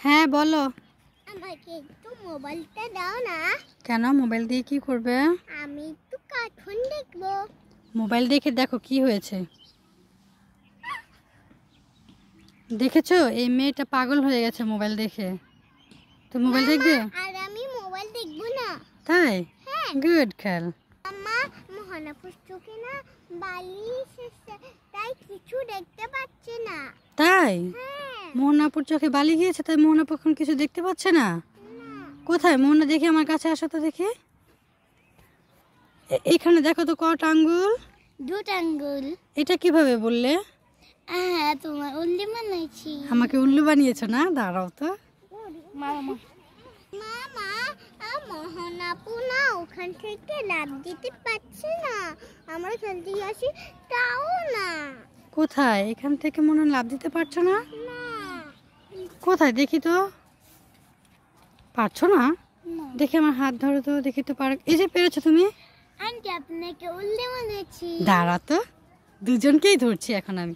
হ্যাঁ বলো। আমাকে একটু মোবাইলটা দাও না। কেন, মোবাইল দিয়ে কি করবে? আমি একটু কার্টুন দেখব। মোবাইল দেখে দেখো কি হয়েছে। দেখেছো, এই মেয়েটা পাগল হয়ে গেছে মোবাইল দেখে। তো মোবাইল দেখবে? আর আমি মোবাইল দেখব না। তাই? হ্যাঁ। গুড খেল। আম্মা, মোহনাপুর চোখে না বালি এসেছে, তাই কিছু দেখতে পাচ্ছে না। তাই? হ্যাঁ। মোহনাপুর চোখে বালি গিয়েছে, তাই মোহনাপুর এখন কিছু দেখতে পাচ্ছে না। কোথায় মোহনা, দেখি আমার কাছে আসো তো দেখি। এখানে দেখো তো কত আঙ্গুল। 2 আঙ্গুল। এটা কিভাবে বললে? হ্যাঁ, তোমার উল্লি বানাইছি। আমাকে উল্লু বানিয়েছো না? দাঁড়াও তো। মামা, মোহনাপু না ওখান থেকে লাফ দিতে পারছে না। আমরা খেলতে আসি তাও না। কোথায়? এখান থেকে মনে হয় লাফ দিতে পারছো না। না। কোথায় দেখি তো। পারছো না? না। দেখি আমার হাত ধরো তো দেখি তো। এই যে পেরেছো তুমি। আন্টি, আপনাকে উল্লি বানিয়েছি। দাঁড়া তো, দুজনকেই ধরছি এখন আমি।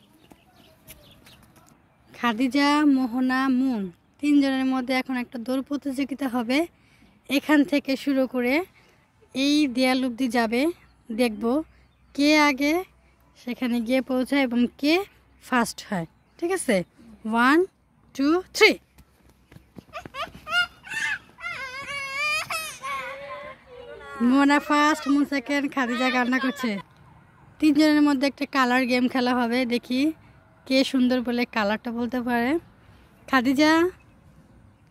খাদিজা, মোহনা, মুন, 3 জনের মধ্যে এখন একটা দৌড় প্রতিযোগিতা হবে। এখান থেকে শুরু করে এই দেয়াল অবধি যাবে। দেখব কে আগে সেখানে গিয়ে পৌঁছায় এবং কে ফার্স্ট হয়। ঠিক আছে, 1 2 3। মোহনা ফার্স্ট, মুন সেকেন্ড, খাদিজা কান্না করছে। 3 জনের মধ্যে একটা কালার গেম খেলা হবে। দেখি কে সুন্দর বলে কালারটা বলতে পারে। খাদিজা,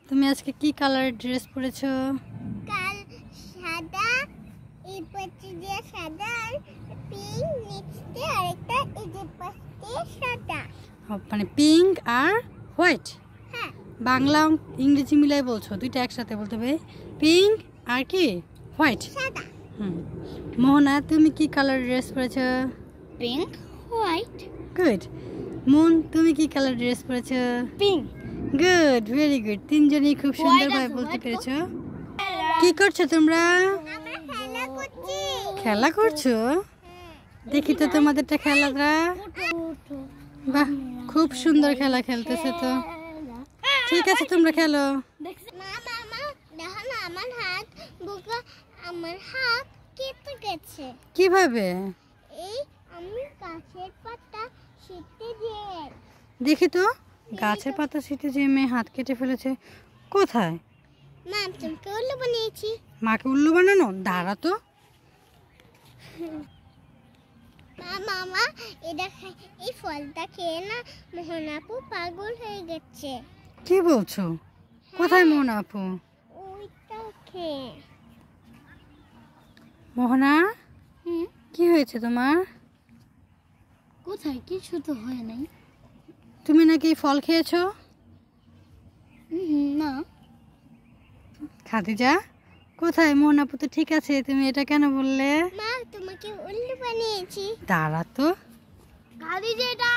তুমি আজকে কি কালারের ড্রেস পরেছো? কাল সাদা, এই পাশে দিয়ে সাদা আর পিঙ্ক, নিচে আরেকটা এই যে পাশে সাদা। মানে পিঙ্ক আর হোয়াইট। হ্যাঁ। বাংলা ইংরেজি মিলাই বলছো, দুইটা একসাথে বলতে হবে। পিঙ্ক আর কি হোয়াইট। সাদা। মোহনা, তুমি কি কালারের ড্রেস পরেছো? Pink, white. গুড। মুন, তুমি কি কালার ড্রেস পরেছো? পিঙ্ক। Good, very good. 3 জনই খুব সুন্দরভাবে বলতে পেরেছো। কি করছো তোমরা? আমরা খেলা করছি। খেলা করছো? দেখি তো তোমাদেরটা খেলাটা। বাহ, খুব সুন্দর খেলা খেলতেছে তো। ঠিক আছে, তোমরা খেলো। মা, দেখো না আমার হাত, বুকা আমার হাত কেটে গেছে। কিভাবে? এই আমি গাছের পাতা ছিটতে দিয়ে। দেখি তো, গাছের পাতা ছিটে যে মেয়ে হাত কেটে ফেলেছে। কোথায়? মা, তোমাকে উল্লু বানিয়েছি। মাকে উল্লু বানানো? দাঁড়া তো। মামা, এটা এই ফলটা খেয়ে না মোহনাপু পাগল হয়ে গেছে। কি বলছো? কোথায় মোহনা আপু? ওইটা খেয়ে। মোহনা, কি হয়েছে তোমার? কোথায়? কিছু তো হয় নাই। তুমি নাকি ফল খেয়েছো? না। খাদিজা, কোথায়? মোহনা আপু তো ঠিক আছে, তুমি এটা কেন বললে? মা, তোমাকে উল্লু বানিয়েছি। দাঁড়া তো। খাদিজা, এটা